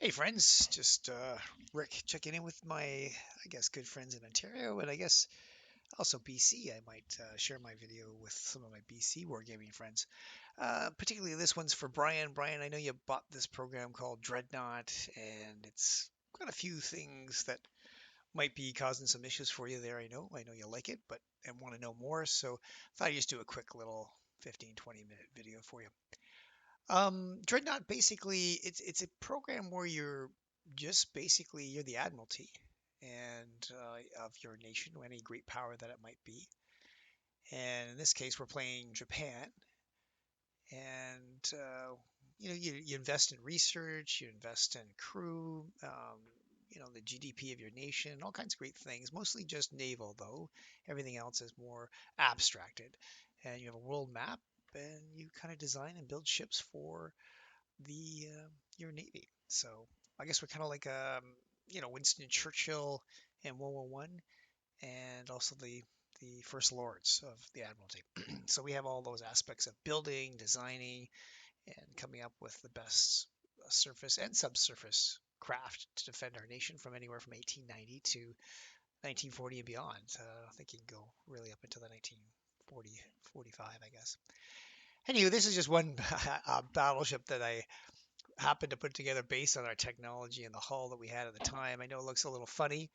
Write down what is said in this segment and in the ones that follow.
Hey friends, just Rick checking in with my, good friends in Ontario, and I guess also BC. I might share my video with some of my BC wargaming friends. Particularly this one's for Brian. Brian, I know you bought this program called Dreadnought, and it's got a few things that might be causing some issues for you there. I know you like it, but and want to know more. So I thought I'd just do a quick little 15, 20-minute video for you. Dreadnought basically it's a program where you're the admiralty and of your nation, any great power that it might be. And in this case, we're playing Japan, and you invest in research, you invest in crew, the GDP of your nation, all kinds of great things. Mostly just naval though. Everything else is more abstracted. And you have a world map, and you kind of design and build ships for the your navy. So I guess we're kind of like Winston Churchill in World War One, and also the first lords of the Admiralty. So we have all those aspects of building, designing, and coming up with the best surface and subsurface craft to defend our nation from anywhere from 1890 to 1940 and beyond. I think you can go really up into the 1940, 45, I guess. Anyway, this is just one battleship that I happened to put together based on our technology and the hull that we had at the time. I know it looks a little funny,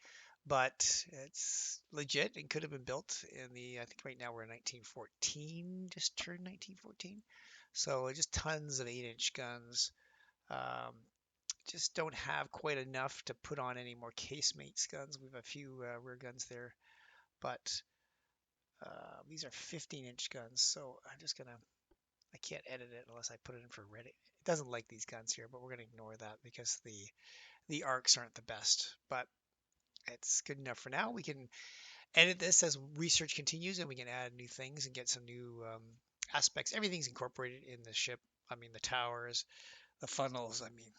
but it's legit and could have been built in I think right now we're in 1914, just turned 1914. So just tons of 8-inch guns. Um, just don't have quite enough to put on any more casemates guns. We have a few rear guns there, but these are 15-inch guns. So I can't edit it unless I put it in for Reddit. It doesn't like these guns here, but we're going to ignore that because the arcs aren't the best. But it's good enough for now. We can edit this as research continues, and we can add new things and get some new aspects. Everything's incorporated in the ship. I mean, the towers, the funnels. I mean,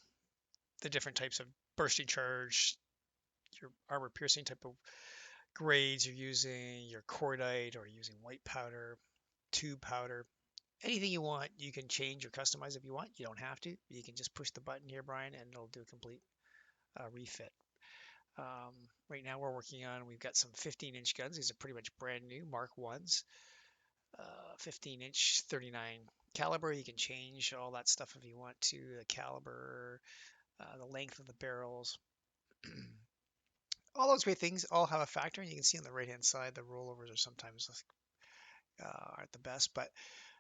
the different types of bursting charge, your armor piercing type of grades you're using, your cordite or using white powder, tube powder. Anything you want, you can change or customize if you want. You don't have to. You can just push the button here, Brian, and it'll do a complete refit. Um, right now we're working on, we've got some 15-inch guns. These are pretty much brand new Mark 1s, 15-inch 39 caliber. You can change all that stuff if you want to, the caliber, the length of the barrels. All those great things all have a factor, and you can see on the right-hand side the rollovers are sometimes aren't the best, but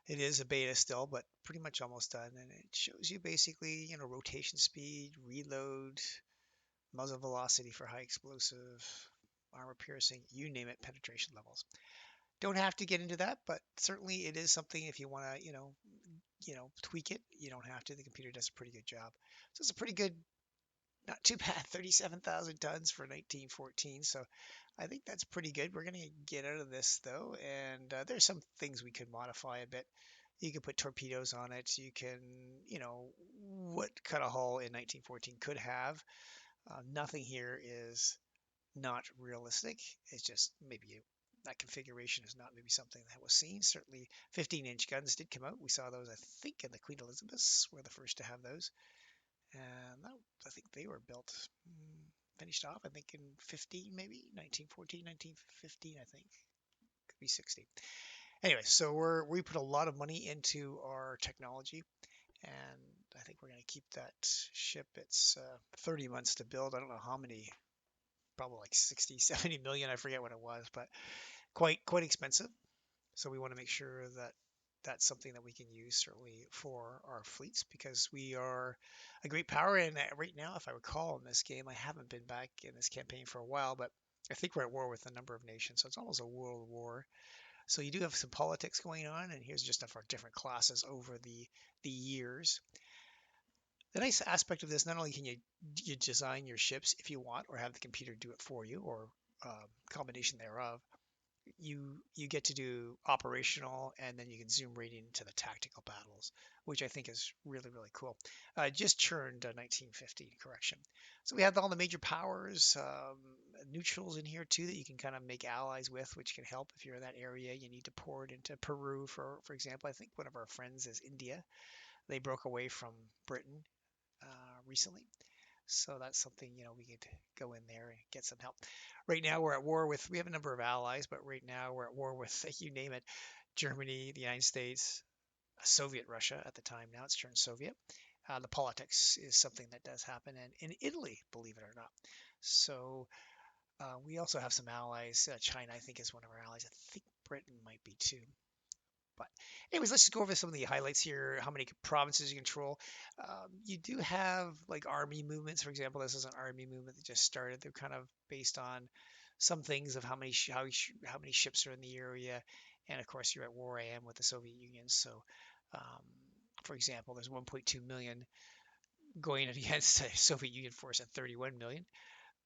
it is a beta still, but pretty much almost done. And it shows you basically, rotation speed, reload, muzzle velocity for high explosive, armor piercing, you name it, penetration levels. Don't have to get into that, but certainly it is something if you want to, tweak it. You don't have to. The computer does a pretty good job. So it's a pretty good, not too bad, 37,000 tons for 1914. So I think that's pretty good. We're going to get out of this though, and there's some things we could modify a bit. You can put torpedoes on it. You can, what kind of hull in 1914 could have. Nothing here is not realistic. It's just maybe that configuration is not maybe something that was seen. Certainly 15-inch guns did come out. We saw those, I think, in the Queen Elizabeths were the first to have those. And I think they were built, finished off, I think in 15, maybe 1914, 1915, I think. Could be 60. Anyway, so we put a lot of money into our technology, and I think we're going to keep that ship. It's 30 months to build. I don't know how many, probably like 60, 70 million. I forget what it was, but quite expensive. So we want to make sure that that's something that we can use certainly for our fleets because we are a great power. And right now, if I recall in this game, I haven't been back in this campaign for a while, but I think we're at war with a number of nations. So it's almost a world war. So you do have some politics going on, and here's just of our different classes over the years. The nice aspect of this, not only can you design your ships if you want, or have the computer do it for you, or combination thereof, you get to do operational, and then you can zoom right into the tactical battles, which I think is really cool. Just churned 1950, correction. So we have all the major powers, neutrals in here too that you can kind of make allies with, which can help if you're in that area. You need to port into Peru, for example. I think one of our friends is India. They broke away from Britain recently. So that's something, we could go in there and get some help. Right now we're at war with, we have a number of allies, but right now we're at war with, you name it, Germany, the United States, Soviet Russia at the time. Now it's turned Soviet. The politics is something that does happen, and in Italy, believe it or not. So we also have some allies. China, I think, is one of our allies. I think Britain might be too. But anyways, let's just go over some of the highlights here. How many provinces you control. You do have like army movements. For example, this is an army movement that just started. They're kind of based on some things of how many how many ships are in the area, and of course you're at war I am with the Soviet Union. So, um, for example, there's 1.2 million going against the Soviet Union force at 31 million.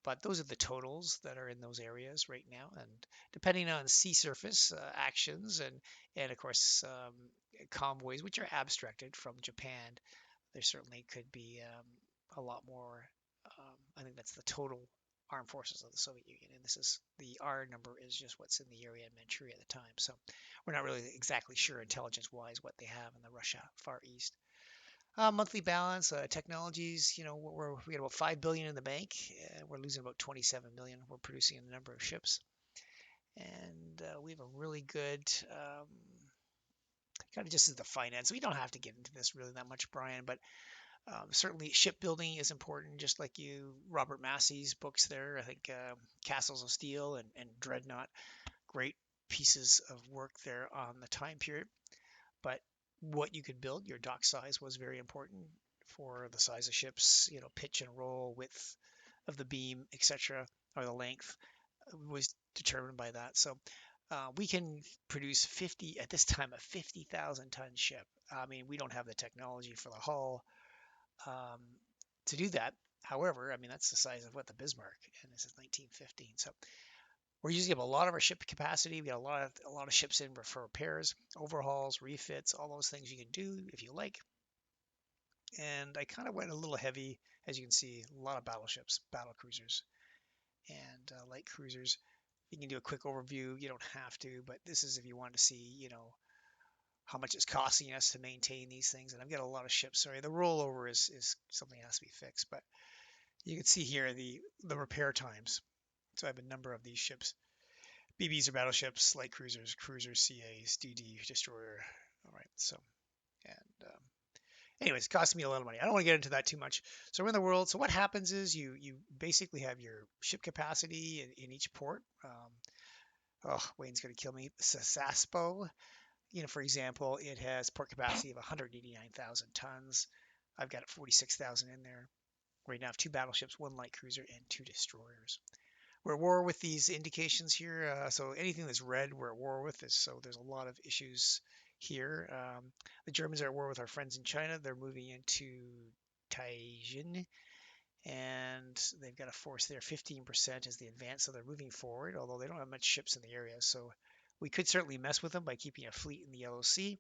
But those are the totals that are in those areas right now, and depending on sea surface actions and of course convoys, which are abstracted from Japan, there certainly could be a lot more. I think that's the total armed forces of the Soviet Union, and this is the R number is just what's in the area in Manchuria at the time. So we're not really exactly sure intelligence-wise what they have in the Russia Far East. Monthly balance, technologies, we got about 5 billion in the bank. We're losing about 27 million. We're producing a number of ships. And we have a really good, kind of just as the finance. We don't have to get into this really that much, Brian, but certainly shipbuilding is important, just like Robert Massey's books there. I think Castles of Steel and Dreadnought, great pieces of work there on the time period. But what you could build, your dock size was very important for the size of ships, pitch and roll, width of the beam, etc., or the length was determined by that. So we can produce 50 at this time a 50,000 ton ship. I mean, we don't have the technology for the hull um, to do that. However, I mean that's the size of what the Bismarck, and this is 1915. So we're using up a lot of our ship capacity. We got a lot of ships in for repairs, overhauls, refits, all those things you can do if you like. And I kind of went a little heavy, as you can see, a lot of battleships, battle cruisers, and light cruisers. You can do a quick overview. You don't have to, but this is if you want to see, how much it's costing us to maintain these things. And I've got a lot of ships. Sorry, the rollover is something that has to be fixed, but you can see here the repair times. So I have a number of these ships. BBs are battleships, light cruisers, cruisers, CAs, DD, destroyer. All right, so, and anyways, it cost me a lot of money. I don't want to get into that too much. So we're in the world. So what happens is you basically have your ship capacity in each port. Wayne's going to kill me. Saspo, for example, it has port capacity of 189,000 tons. I've got 46,000 in there. Right now I have 2 battleships, 1 light cruiser, and 2 destroyers. We're at war with these indications here. So anything that's red, we're at war with. So there's a lot of issues here. The Germans are at war with our friends in China. They're moving into Taijin, and they've got a force there. 15% is the advance, so they're moving forward, although they don't have much ships in the area. So we could certainly mess with them by keeping a fleet in the Yellow Sea,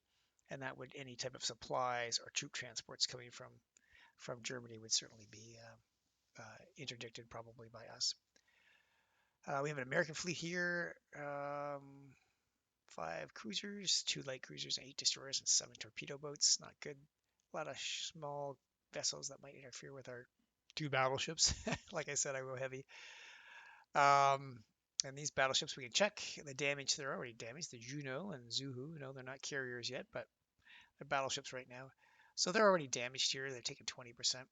and that would any type of supplies or troop transports coming from Germany would certainly be interdicted probably by us. We have an American fleet here, 5 cruisers, 2 light cruisers, 8 destroyers, and 7 torpedo boats. Not good. A lot of small vessels that might interfere with our 2 battleships. Like I said, I go heavy. And these battleships we can check the damage. They're already damaged. The Juno and Zuhu. No, they're not carriers yet, but they're battleships right now. So they're already damaged here. They're taking 20%.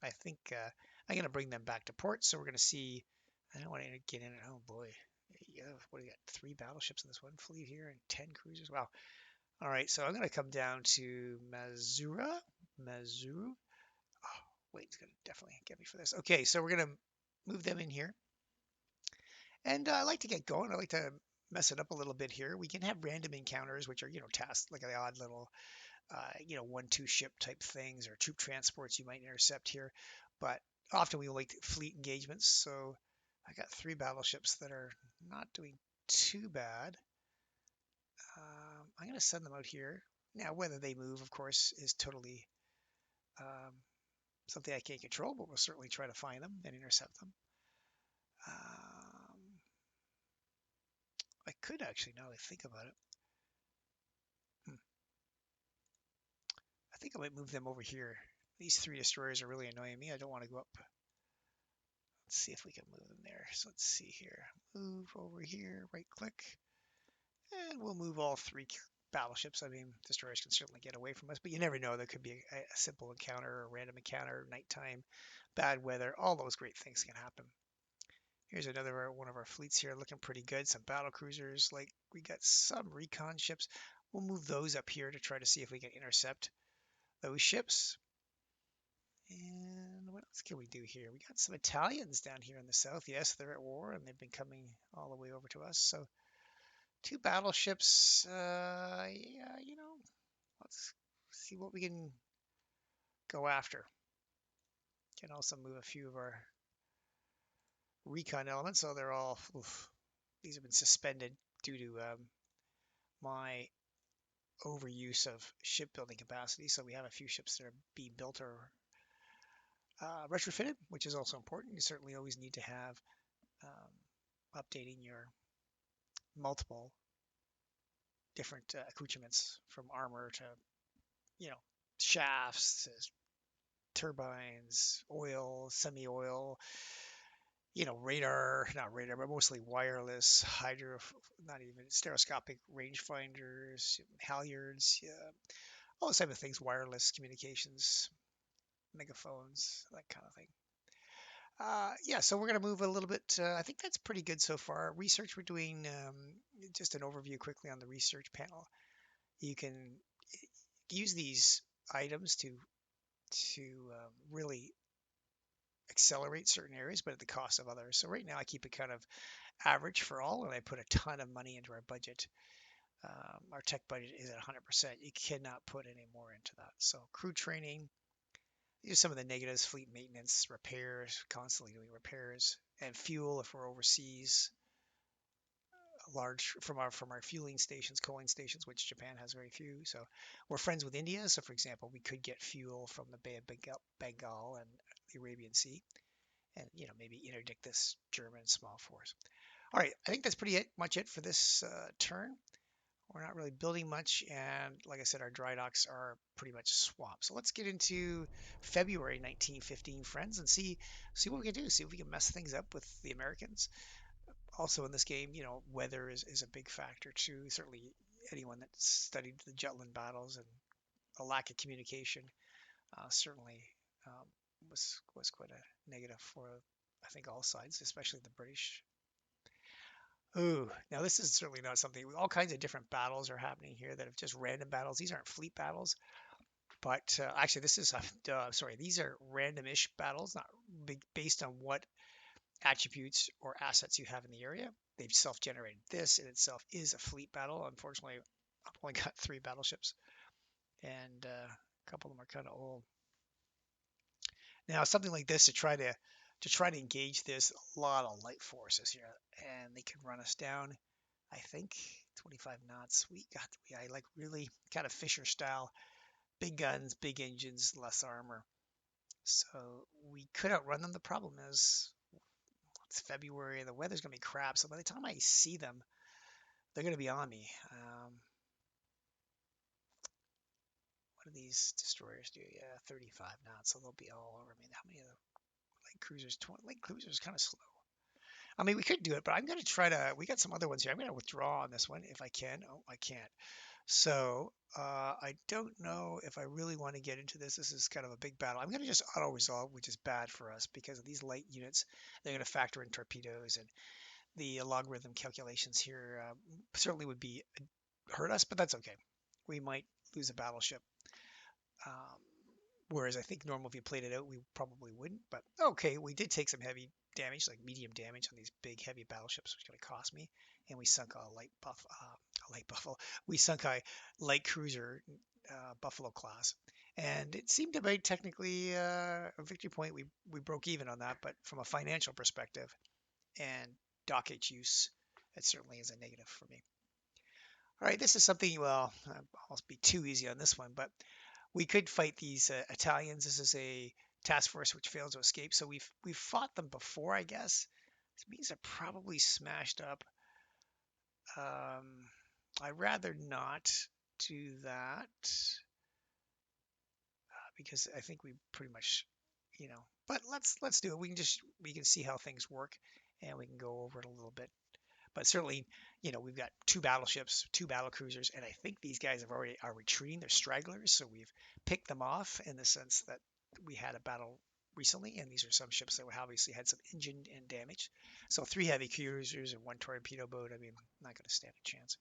I think I'm going to bring them back to port. So we're going to see. I don't want to get in it. Oh boy. Yeah, what do you got? 3 battleships in this one fleet here and 10 cruisers. Wow. All right. So I'm going to come down to Mazuru. Oh, wait, it's going to definitely get me for this. Okay. So we're going to move them in here. And I like to get going. I like to mess it up a little bit here. We can have random encounters, which are, tasks like the odd little, 1-2 ship type things or troop transports you might intercept here. But often we like fleet engagements. So I got 3 battleships that are not doing too bad. I'm going to send them out here. Now, whether they move, of course, is totally something I can't control, but we'll certainly try to find them and intercept them. I could actually, now that I think about it, I think I might move them over here. These 3 destroyers are really annoying me. I don't want to go up Let's see if we can move them there. So let's see here. Move over here, right click, and we'll move all three battleships. I mean, destroyers can certainly get away from us, but you never know. There could be a simple encounter, a random encounter, nighttime, bad weather. All those great things can happen. Here's another one of our fleets here, looking pretty good. Some battle cruisers, like we got some recon ships. We'll move those up here to try to see if we can intercept those ships. And what else can we do here? We got some Italians down here in the south. Yes, they're at war and they've been coming all the way over to us. So two battleships. Yeah, let's see what we can go after. Can also move a few of our recon elements. So they're all, oof, these have been suspended due to my overuse of shipbuilding capacity. So we have a few ships that are being built or retrofitted, which is also important. You certainly always need to have updating your multiple different accoutrements, from armor to, you know, shafts, turbines, oil, semi-oil, radar, not radar, but mostly wireless, not even stereoscopic rangefinders, halyards, all those type of things, wireless communications, megaphones, that kind of thing. Yeah, so we're going to move a little bit. I think that's pretty good so far. Research, we're doing just an overview quickly on the research panel. You can use these items to really accelerate certain areas, but at the cost of others. So right now I keep it kind of average for all, and I put a ton of money into our budget. Our tech budget is at 100%. You cannot put any more into that. So crew training, these are some of the negatives: fleet maintenance, repairs, constantly doing repairs, and fuel if we're overseas. Large from our fueling stations, coaling stations, which Japan has very few. So we're friends with India. So for example, we could get fuel from the Bay of Bengal and the Arabian Sea, and maybe interdict this German small force. All right, I think that's much it for this turn. We're not really building much, and like I said, our dry docks are pretty much swamped. So let's get into February 1915, friends, and see what we can do. See if we can mess things up with the Americans. Also in this game, weather is a big factor too. Certainly, anyone that studied the Jutland battles and a lack of communication certainly um, was quite a negative for, I think, all sides, especially the British. Ooh, now this is certainly not something. All kinds of different battles are happening here that are just random battles. These aren't fleet battles, but actually, this is sorry. These are random-ish battles, not based on what attributes or assets you have in the area. They've self-generated. This in itself is a fleet battle. Unfortunately, I've only got 3 battleships, and a couple of them are kind of old. Now, something like this, to try to engage this, a lot of light forces here, and they could run us down. I think 25 knots. I like really kind of Fisher style, big guns, big engines, less armor. So we could outrun them. The problem is it's February, the weather's gonna be crap. So by the time I see them, they're gonna be on me. What do these destroyers do? Yeah, 35 knots, so they'll be all over me. How many of the light cruisers? 20 light cruisers kind of slow. I mean, we could do it, but I'm gonna try to. We got some other ones here. I'm gonna withdraw on this one if I can. Oh, I can't. So I don't know if I really want to get into this. This is kind of a big battle. I'm going to just auto resolve, which is bad for us because of these light units. They're going to factor in torpedoes, and the logarithm calculations here certainly would be hurt us, but that's okay. We might lose a battleship. Um, Whereas I think normal, if you played it out, we probably wouldn't. But okay, we did take some heavy damage, like medium damage on these big heavy battleships, which is going to cost me. And we sunk a light buffalo. We sunk a light cruiser, Buffalo class, and it seemed to be technically a victory point. We broke even on that, but from a financial perspective and dockage use, it certainly is a negative for me. All right, this is something, well, I'll almost be too easy on this one, but we could fight these Italians. This is a task force which failed to escape. So we've fought them before, I guess. This means they're probably smashed up. I'd rather not do that because I think we pretty much, But let's do it. We can see how things work, and we can go over it a little bit. But certainly, we've got two battleships, two battle cruisers, and I think these guys are retreating. They're stragglers, so we've picked them off in the sense that we had a battle recently, and these are some ships that obviously had some engine and damage. So three heavy cruisers and one torpedo boat. I mean, not going to stand a chance.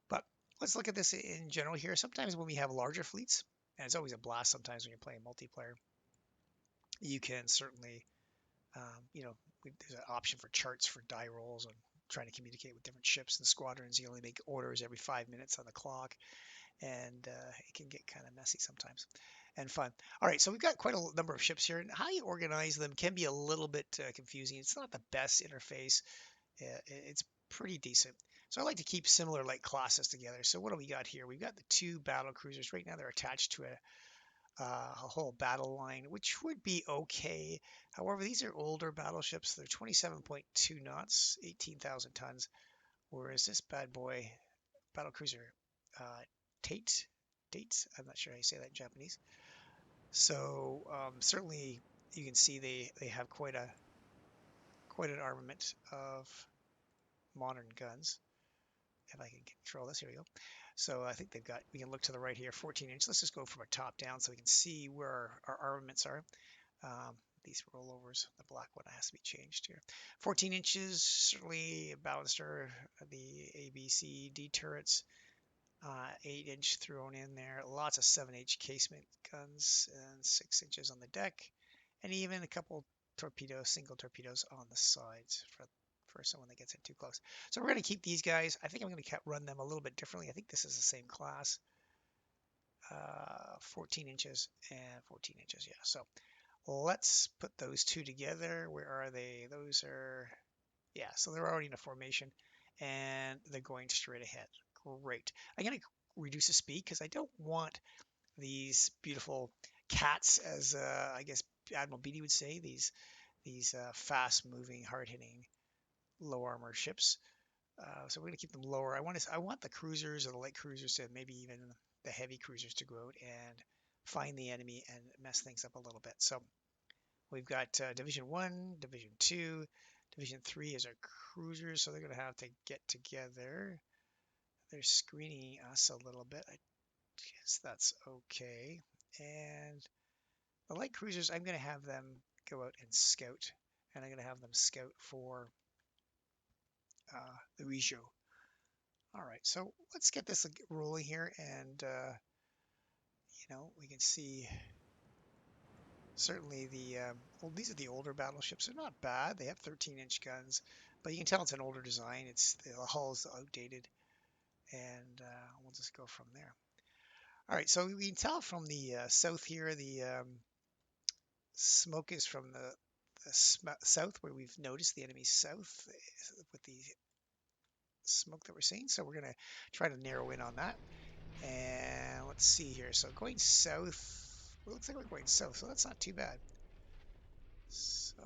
But let's look at this in general here. Sometimes when we have larger fleets, and it's always a blast sometimes when you're playing multiplayer, you can certainly, there's an option for charts for die rolls and trying to communicate with different ships and squadrons. You only make orders every 5 minutes on the clock, and it can get kind of messy sometimes and fun. All right, so we've got quite a number of ships here, and how you organize them can be a little bit confusing. It's not the best interface. It's pretty decent. So I like to keep similar like classes together. So what do we got here? We've got the two battle cruisers. Right now they're attached to a whole battle line, which would be okay. However, these are older battleships. They're 27.2 knots, 18,000 tons, whereas this bad boy, battle cruiser, uh, Tate, Tate, I'm not sure how you say that in Japanese. So certainly you can see they have quite an armament of modern guns. If I can control this, here we go. So I think they've got, we can look to the right here, 14 inch. Let's just go from a top down so we can see where our armaments are. These rollovers, the black one has to be changed here. 14 inches, certainly a balancer, the A, B, C, D turrets, 8-inch thrown in there, lots of 7H casement guns, and 6 inches on the deck, and even a couple single torpedoes on the sides for someone that gets in too close. So we're going to keep these guys. I think I'm going to run them a little bit differently. I think this is the same class, 14 inches and 14 inches. Yeah. So let's put those two together. Where are they? Those are, yeah. So they're already in a formation, and they're going straight ahead. Great. I'm going to reduce the speed because I don't want these beautiful cats, as I guess Admiral Beatty would say, these fast-moving, hard-hitting, low-armor ships. So we're going to keep them lower. I want the cruisers or the light cruisers to maybe even the heavy cruisers to go out and find the enemy and mess things up a little bit. So we've got Division 1, Division 2, Division 3 is our cruisers, so they're going to have to get together. They're screening us a little bit. I guess that's okay. And the light cruisers, I'm going to have them go out and scout, and I'm going to have them scout for the Regio. All right, so let's get this rolling here, and we can see certainly well, these are the older battleships. They're not bad. They have 13-inch guns, but you can tell it's an older design. The hull's outdated, and we'll just go from there. All right, so we can tell from the south here, the smoke is from the south, where we've noticed the enemy south with the smoke that we're seeing. So we're going to try to narrow in on that. And let's see here. So going south, well, looks like we're going south, so that's not too bad. So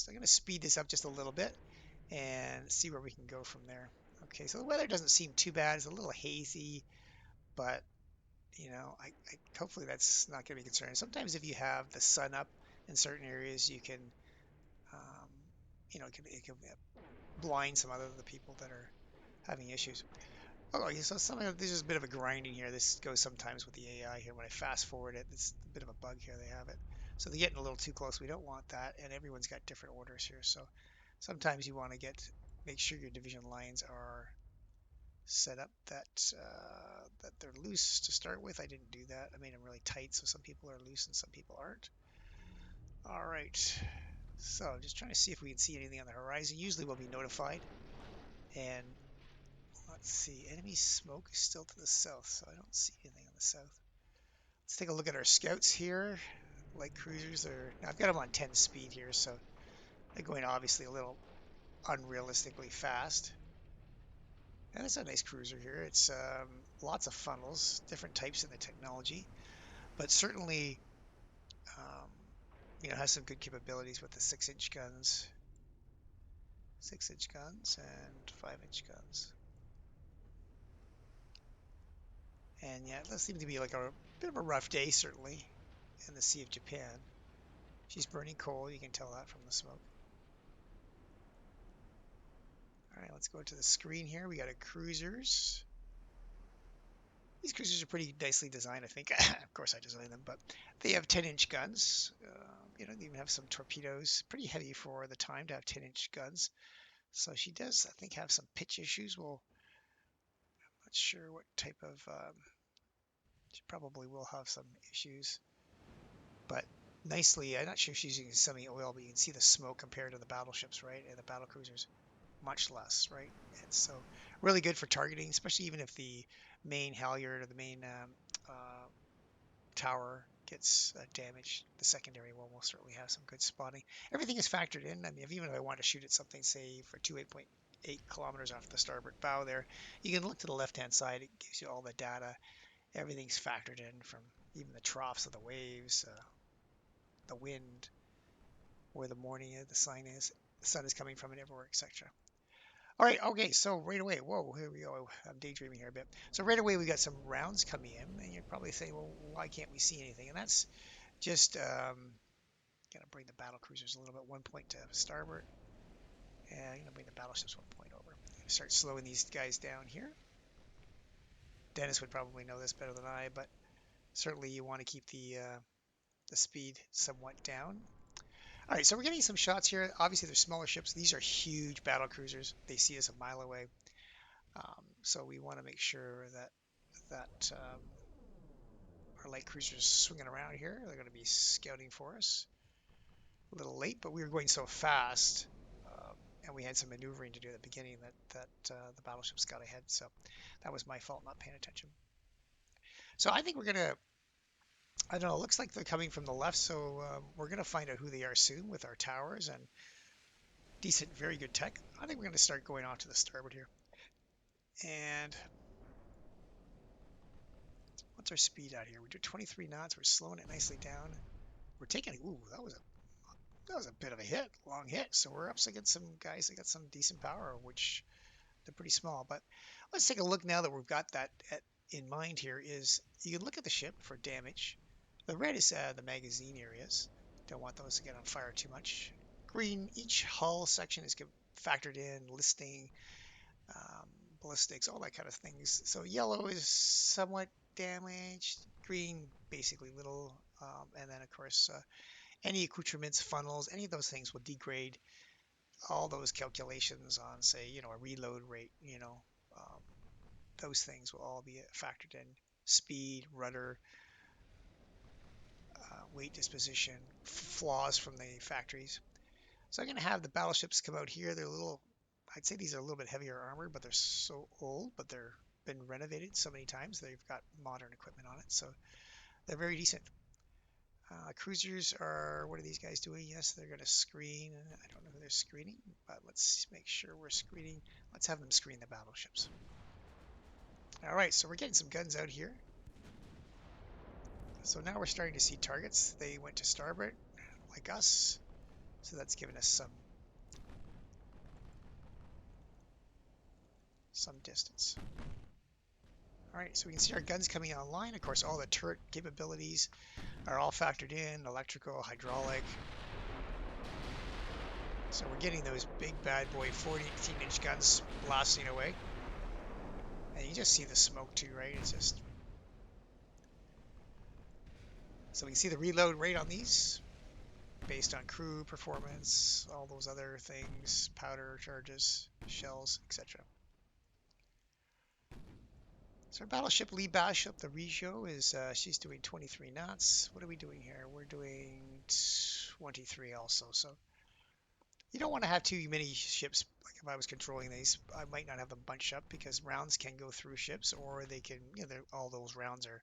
I'm going to speed this up just a little bit and see where we can go from there. Okay, so the weather doesn't seem too bad. It's a little hazy, but hopefully that's not going to be concerned. Sometimes if you have the sun up in certain areas, you can, it can blind some other the people that are having issues. Oh, okay, so this is a bit of a grinding here. This goes sometimes with the AI here. When I fast forward it, it's a bit of a bug here. They have it. So they're getting a little too close. We don't want that, and everyone's got different orders here. So sometimes you want to make sure your division lines are set up that they're loose to start with. I didn't do that. I made them really tight, so some people are loose and some people aren't. All right. So I'm just trying to see if we can see anything on the horizon. Usually we'll be notified. And let's see, enemy smoke is still to the south, so I don't see anything on the south. Let's take a look at our scouts here. Light cruisers are, now I've got them on 10 speed here, so they're going obviously a little unrealistically fast. And it's a nice cruiser here. It's lots of funnels, different types in the technology, but certainly has some good capabilities with the 6-inch guns, 6-inch guns and 5-inch guns. And yeah, that seems to be like a bit of a rough day, certainly, in the Sea of Japan. She's burning coal. You can tell that from the smoke. All right, let's go to the screen here. We got a cruisers. These cruisers are pretty nicely designed, I think. Of course, I designed them, but they have 10-inch guns. They even have some torpedoes. Pretty heavy for the time to have 10-inch guns. So she does, I think, have some pitch issues. Well, not sure what type of. She probably will have some issues, but nicely. I'm not sure if she's using semi-oil, but you can see the smoke compared to the battleships, right, and the battle cruisers. Much less, right? And so really good for targeting, especially even if the main halyard or the main tower gets damaged. The secondary one will certainly have some good spotting. Everything is factored in. I mean, even if I want to shoot at something, say for 28.8 kilometers off the starboard bow there, you can look to the left-hand side. It gives you all the data. Everything's factored in, from even the troughs of the waves, the wind, where the morning is, the sun is coming from, and everywhere, etc. All right, okay, so right away, whoa, here we go. I'm daydreaming here a bit. So right away, we got some rounds coming in, and you're probably saying, well, why can't we see anything? And that's just gonna bring the battle cruisers a little bit, 1 point to starboard, and I'm gonna bring the battleships 1 point over. Start slowing these guys down here. Dennis would probably know this better than I, but certainly you want to keep the speed somewhat down. All right, so we're getting some shots here. Obviously, they're smaller ships. These are huge battle cruisers. They see us a mile away. So we want to make sure that our light cruisers swinging around here. They're going to be scouting for us. A little late, but we were going so fast, and we had some maneuvering to do at the beginning that the battleships got ahead. So that was my fault, not paying attention. So I think we're gonna. I don't know. It looks like they're coming from the left, so we're gonna find out who they are soon with our towers and decent, very good tech. I think we're gonna start going off to the starboard here. And what's our speed out here? We do 23 knots. We're slowing it nicely down. We're taking. Ooh, that was a bit of a hit, long hit. So we're up against some guys that got some decent power, which they're pretty small. But let's take a look now that we've got that in mind here. Is you can look at the ship for damage. The red is the magazine areas. Don't want those to get on fire too much. Green, each hull section is factored in, listing, um, ballistics, all that kind of things. So yellow is somewhat damaged. Green, basically little. And then, of course, any accoutrements, funnels, any of those things will degrade. All those calculations on, say, a reload rate, um, those things will all be factored in. Speed, rudder, weight disposition, flaws from the factories. So I'm going to have the battleships come out here. They're a little, I'd say these are a little bit heavier armored, but they're so old, but they're been renovated so many times. They've got modern equipment on it, so they're very decent. Cruisers are, what are these guys doing? Yes, they're going to screen. I don't know who they're screening, but let's make sure we're screening. Let's have them screen the battleships. All right, so we're getting some guns out here. So now we're starting to see targets. They went to starboard, like us. So that's given us some distance. All right, so we can see our guns coming online. Of course, all the turret capabilities are all factored in, electrical, hydraulic. So we're getting those big bad boy 14-inch guns blasting away. And you just see the smoke too, right? It's just... So we can see the reload rate on these based on crew performance, all those other things, powder charges, shells, etc. So our battleship, lead battleship, the Regio, is she's doing 23 knots. What are we doing here? We're doing 23 also. So you don't want to have too many ships. Like if I was controlling these, I might not have them bunched up because rounds can go through ships, or they can, all those rounds are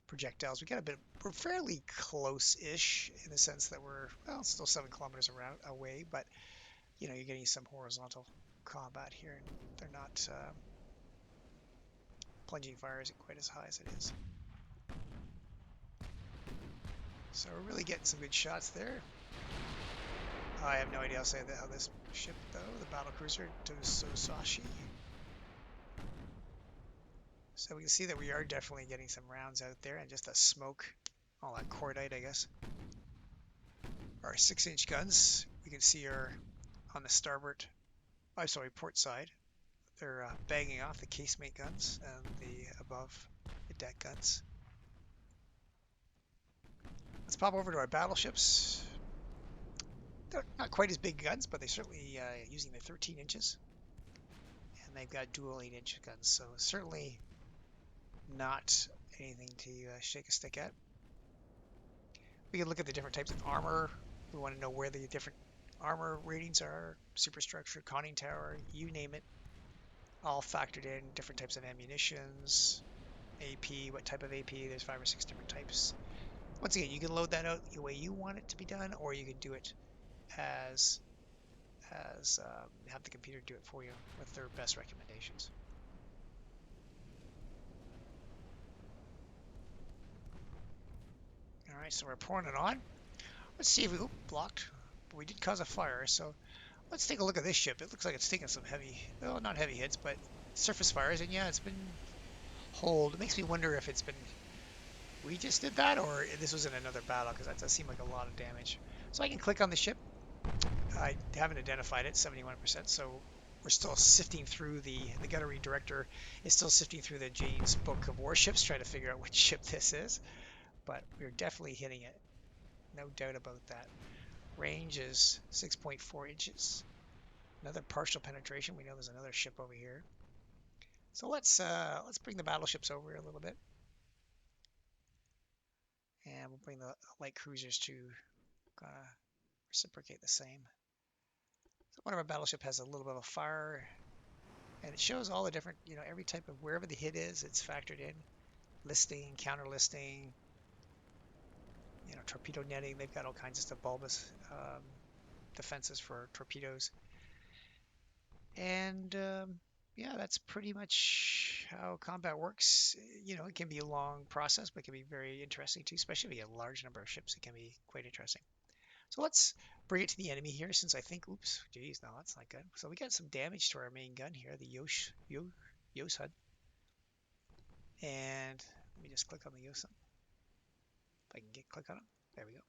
projectiles. We got a bit. We're fairly close-ish in the sense that we're still 7 kilometers away, but you're getting some horizontal combat here, and they're not. Plunging fire isn't quite as high as it is. So we're really getting some good shots there. I have no idea how this ship, though, the battle cruiser Tososashi. So we can see that we are definitely getting some rounds out there, and just that smoke, all that cordite, I guess. our 6-inch guns. We can see are on the starboard, I'm sorry, port side. They're banging off the casemate guns and the above the deck guns. Let's pop over to our battleships. They're not quite as big guns, but they're certainly using the 13 inches. And they've got dual 8-inch guns, so certainly not anything to shake a stick at. We can look at the different types of armor. We want to know where the different armor ratings are, superstructure, conning tower, you name it, all factored in, different types of ammunitions, AP, what type of AP, there's 5 or 6 different types. Once again, you can load that out the way you want it to be done, or you can do it as have the computer do it for you with their best recommendations. All right, so we're pouring it on. Let's see if we blocked, but we did cause a fire. So let's take a look at this ship. It looks like it's taking some heavy, well, not heavy hits, but surface fires. And yeah, it's been holed. It makes me wonder if it's been, we just did that, or this was in another battle, because that does seem like a lot of damage. So I can click on the ship. I haven't identified it, 71%. So we're still sifting through the gunnery director is still sifting through the Jane's book of warships, trying to figure out which ship this is. But we're definitely hitting it. No doubt about that. Range is 6.4 inches. Another partial penetration. We know there's another ship over here. So let's bring the battleships over a little bit. And we'll bring the light cruisers to reciprocate the same. So one of our battleship has a little bit of a fire, and it shows all the different, every type of, wherever the hit is, it's factored in. Listing, counter listing, torpedo netting. They've got all kinds of stuff, bulbous defenses for torpedoes. And yeah, that's pretty much how combat works. It can be a long process, but it can be very interesting too, especially if you have a large number of ships. It can be quite interesting. So let's bring it to the enemy here, since I think, oops, geez, no, that's not good. So we got some damage to our main gun here, the Yos HUD. And let me just click on the Yos. If I can click on it. There we go.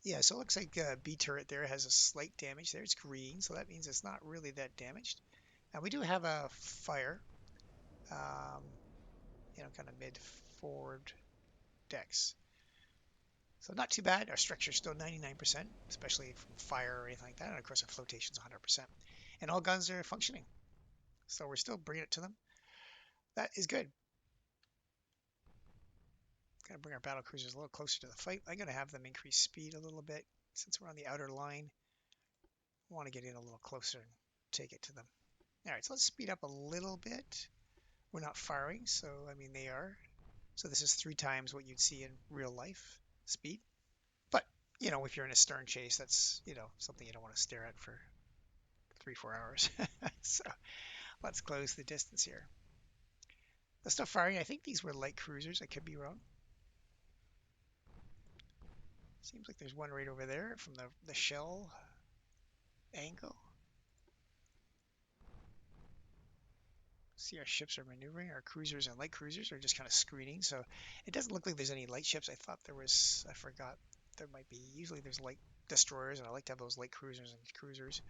Yeah, so it looks like B turret there has a slight damage there. It's green, so that means it's not really that damaged. And we do have a fire, kind of mid-forward decks. So not too bad. Our structure's still 99%, especially from fire or anything like that. And of course, our flotation's 100%. And all guns are functioning. So we're still bringing it to them. That is good. Gotta bring our battle cruisers a little closer to the fight. I'm gonna have them increase speed a little bit since we're on the outer line. I want to get in a little closer and take it to them. All right, so let's speed up a little bit. We're not firing, so I mean they are. So this is 3 times what you'd see in real life speed. But if you're in a stern chase, that's something you don't want to stare at for 3-4 hours. So let's close the distance here. They're still firing. I think these were light cruisers. I could be wrong. Seems like there's one right over there from the shell angle. See, our ships are maneuvering. Our cruisers and light cruisers are just kind of screening. So it doesn't look like there's any light ships. I thought there was, I forgot, there might be. Usually there's light destroyers, and I like to have those light cruisers and cruisers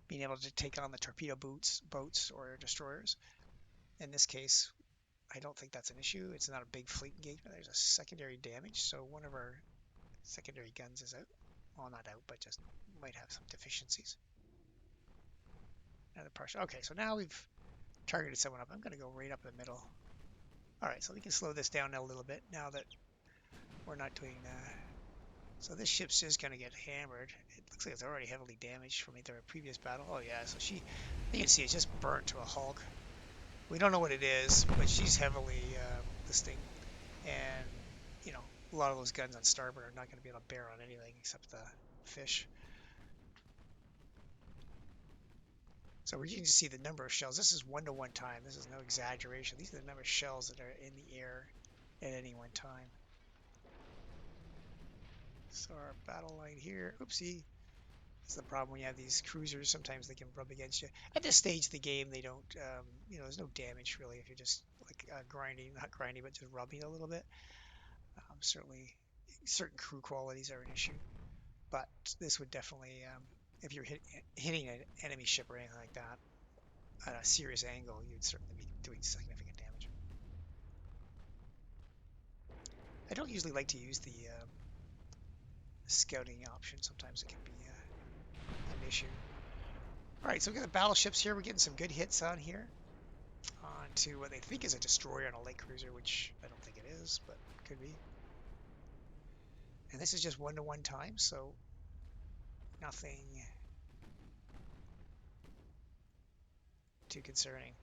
being able to take on the torpedo boats or destroyers. In this case, I don't think that's an issue. It's not a big fleet engagement. There's a secondary damage, so one of our secondary guns is out. Well, not out, but just might have some deficiencies. Another partial. Okay, so now we've targeted someone up. I'm going to go right up the middle. All right, so we can slow this down a little bit now that we're not doing so this ship's just going to get hammered. It looks like it's already heavily damaged from either a previous battle. Oh yeah, so you can see it's just burnt to a hulk. We don't know what it is, but she's heavily listing, and a lot of those guns on starboard are not going to be able to bear on anything except the fish. So we can see the number of shells. This is 1-to-1 time. This is no exaggeration. These are the number of shells that are in the air at any one time. So our battle line here, oopsie. That's the problem when you have these cruisers. Sometimes they can rub against you. At this stage of the game, they don't, there's no damage really if you're just like grinding, not grinding, but just rubbing a little bit. Certainly certain crew qualities are an issue. But this would definitely, if you're hitting an enemy ship or anything like that at a serious angle, you'd certainly be doing significant damage. I don't usually like to use the scouting option. Sometimes it can be an issue. All right, so we've got the battleships here. We're getting some good hits on here. Onto what they think is a destroyer on a light cruiser, which I don't think it is, but it could be. And this is just 1-to-1 time, so nothing too concerning.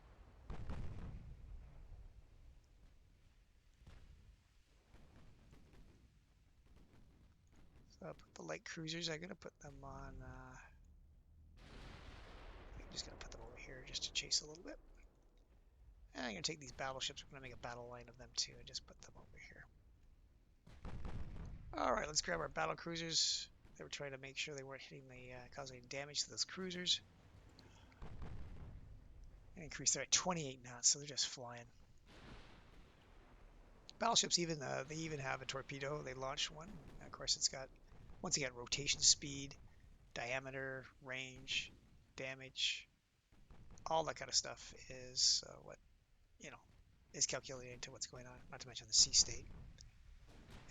So I'll put the light cruisers. I'm going to put them on. I'm just going to put them over here just to chase a little bit. And I'm going to take these battleships. We're going to make a battle line of them too and just put them over here. All right, let's grab our battle cruisers. They were trying to make sure they weren't hitting the causing any damage to those cruisers. And increase there at 28 knots, so they're just flying. Battleships even they even have a torpedo. They launched one. And of course, it's got once again rotation speed, diameter, range, damage, all that kind of stuff is what is calculated into what's going on. Not to mention the sea state,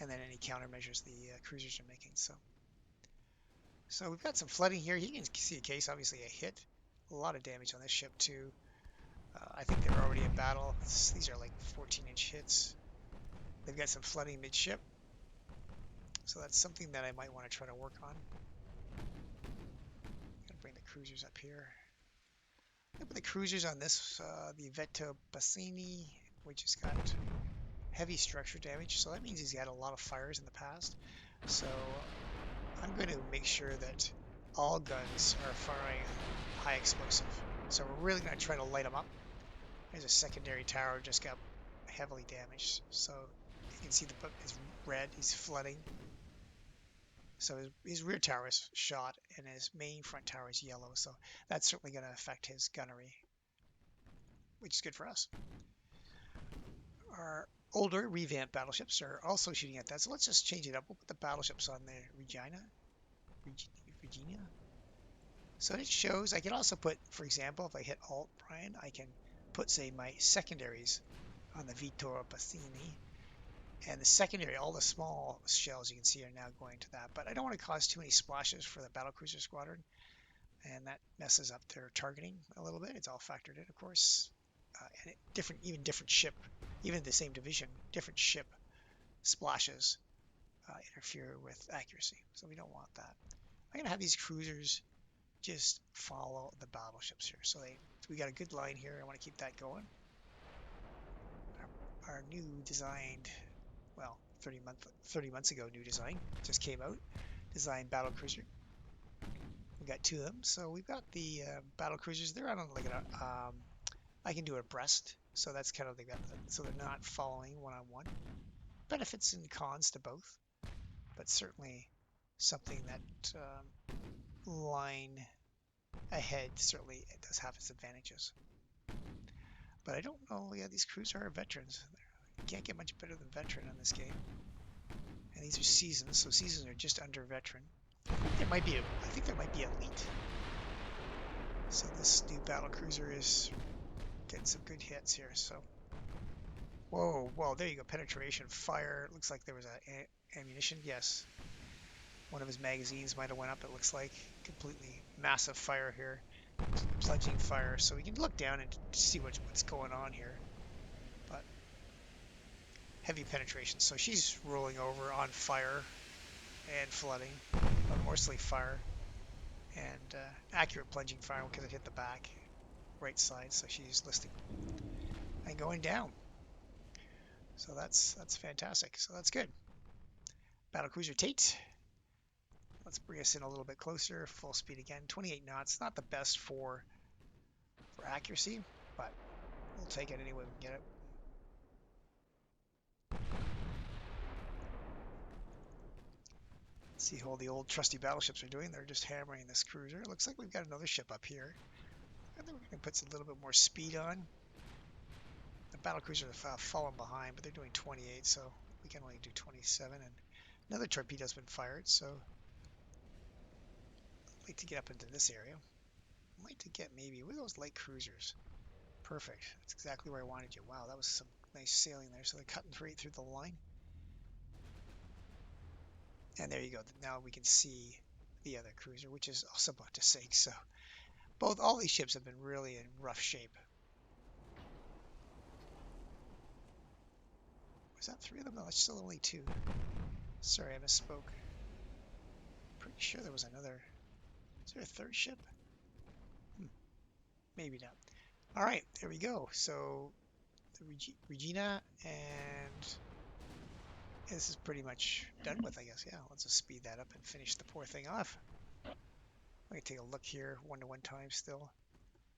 and then any countermeasures the cruisers are making. So we've got some flooding here. You can see a case, obviously a hit, a lot of damage on this ship too. I think they're already in battle. These are like 14-inch hits. They've got some flooding midship, so that's something that I might want to try to work on. Gonna bring the cruisers up here. I'm gonna put the cruisers on this, the Veto Bassini, which has got heavy structure damage, so that means he's had a lot of fires in the past. So I'm going to make sure that all guns are firing high explosive. So we're really going to try to light them up. There's a secondary tower just got heavily damaged. So you can see the book is red. He's flooding. So his rear tower is shot and his main front tower is yellow. So that's certainly going to affect his gunnery, which is good for us. Our older revamped battleships are also shooting at that. So let's just change it up. We'll put the battleships on the Regina. So it shows, I can also put, for example, if I hit Alt, Brian, I can put, say, my secondaries on the Vittorio Bassini. And the secondary, all the small shells you can see are now going to that. But I don't want to cause too many splashes for the battlecruiser squadron. And that messes up their targeting a little bit. It's all factored in, of course. And even different ship, even the same division, different ship splashes interfere with accuracy. So we don't want that. I'm going to have these cruisers just follow the battleships here. So we got a good line here. I want to keep that going. Our new designed, well, 30 months ago, new design just came out. Designed battle cruiser. We got two of them. So we've got the battle cruisers. They're on like I can do a breast. So that's kind of so they're not following one-on-one. Benefits and cons to both, but certainly something that line ahead certainly it does have its advantages. But I don't know. Yeah, these crews are veterans. You can't get much better than veteran in this game. And these are seasons, so seasons are just under veteran. I think there might be elite. So this new battle cruiser is getting some good hits here. So, whoa, there you go. Penetration, fire. It looks like there was ammunition. Yes, one of his magazines might have went up. It looks like completely massive fire here. Plunging fire, so we can look down and see what's going on here. But heavy penetration, so she's rolling over on fire and flooding, but mostly fire and accurate plunging fire because it hit the back right side, so she's listing and going down. So that's fantastic. So that's good. Battlecruiser Tate. Let's bring us in a little bit closer. Full speed again. 28 knots. Not the best for accuracy, but we'll take it any way we can get it. See how the old trusty battleships are doing. They're just hammering this cruiser. It looks like we've got another ship up here. I think we can put a little bit more speed on. The battlecruisers have fallen behind, but they're doing 28, so we can only do 27. And Another torpedo's been fired, so I'd like to get up into this area. I'd like to get maybe, what are those light cruisers? Perfect. That's exactly where I wanted you. Wow, that was some nice sailing there. So they're cutting right through the line. And there you go. Now we can see the other cruiser, which is also about to sink. So all these ships have been really in rough shape. Was that three of them? No, it's still only two. Sorry, I misspoke. Pretty sure there was another. Is there a third ship? Maybe not. All right, there we go. So the Regina, and this is pretty much done with, I guess. Yeah, let's just speed that up and finish the poor thing off. Let me take a look here, 1-to-1 time still,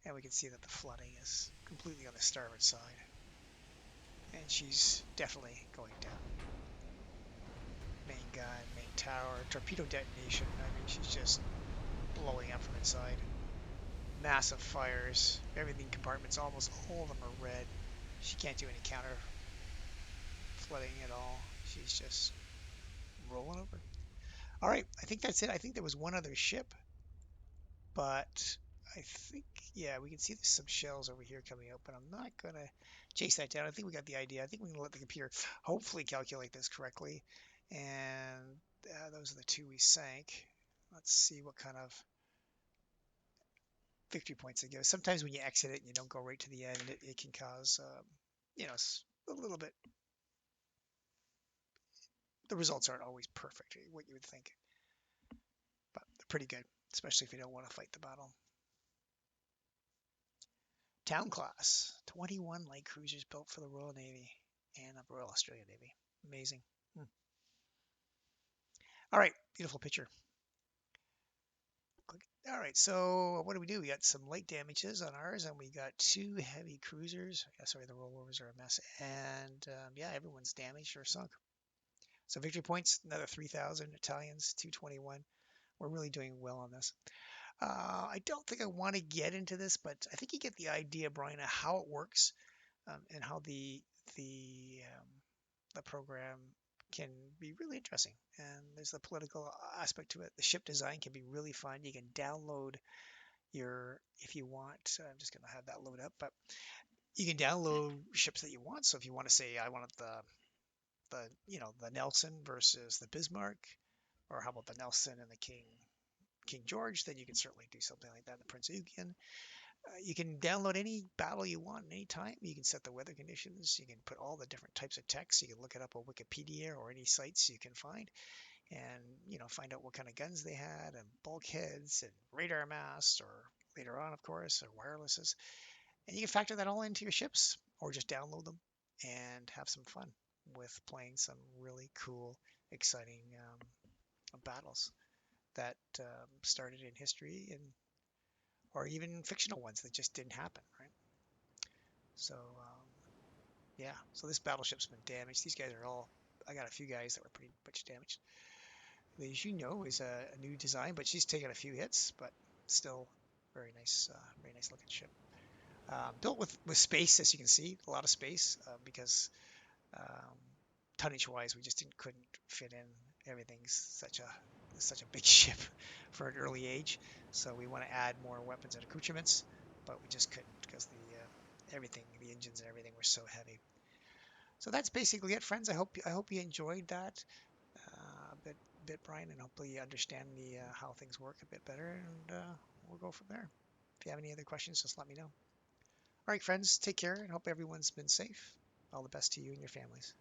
and we can see that the flooding is completely on the starboard side, and she's definitely going down. Main gun, main tower, torpedo detonation. I mean, she's just blowing up from inside. Massive fires. Everything compartments, almost all of them are red. She can't do any counter flooding at all. She's just rolling over. All right, I think that's it. I think there was one other ship, but I think, yeah, we can see there's some shells over here coming out, but I'm not going to chase that down. I think we got the idea. I think we can let the computer hopefully calculate this correctly. And those are the two we sank. Let's see what kind of victory points it gives. Sometimes when you exit it and you don't go right to the end, it can cause, you know, a little bit. The results aren't always perfect, what you would think, but they're pretty good, especially if you don't want to fight the battle. Town class, 21 light cruisers built for the Royal Navy and the Royal Australian Navy. Amazing. All right, beautiful picture. All right, so what do? We got some light damages on ours, and we got two heavy cruisers. Yeah, sorry, the rollovers are a mess. And yeah, everyone's damaged or sunk. So victory points, another 3,000. Italians, 221. We're really doing well on this. I don't think I want to get into this, but I think you get the idea, Brian, of how it works, and how the program can be really interesting. And there's the political aspect to it. The ship design can be really fun. You can download if you want. I'm just going to have that load up, but you can download ships that you want. So if you want to say, I want the Nelson versus the Bismarck, or how about the Nelson and the King George, then you can certainly do something like that. The Prince Eugen. You can download any battle you want anytime. You can set the weather conditions. You can put all the different types of text. You can look it up on Wikipedia or any sites you can find, and find out what kind of guns they had, and bulkheads and radar masts, or later on, of course, or wirelesses. And you can factor that all into your ships, or just download them and have some fun with playing some really cool, exciting battles that started in history, or even fictional ones that just didn't happen, right? So yeah, so this battleship's been damaged. These guys are I got a few guys that were pretty much damaged. As you know, is a new design, but she's taken a few hits, but still very nice looking ship. Built with space, as you can see, a lot of space, because um, tonnage wise, we just couldn't fit in everything's such a big ship for an early age. So we want to add more weapons and accoutrements, but we just couldn't because the engines and everything were so heavy. So that's basically it, friends. I hope you enjoyed that bit, Brian, and hopefully you understand how things work a bit better, and we'll go from there. If you have any other questions, just let me know. All right, friends, take care, and hope everyone's been safe. All the best to you and your families.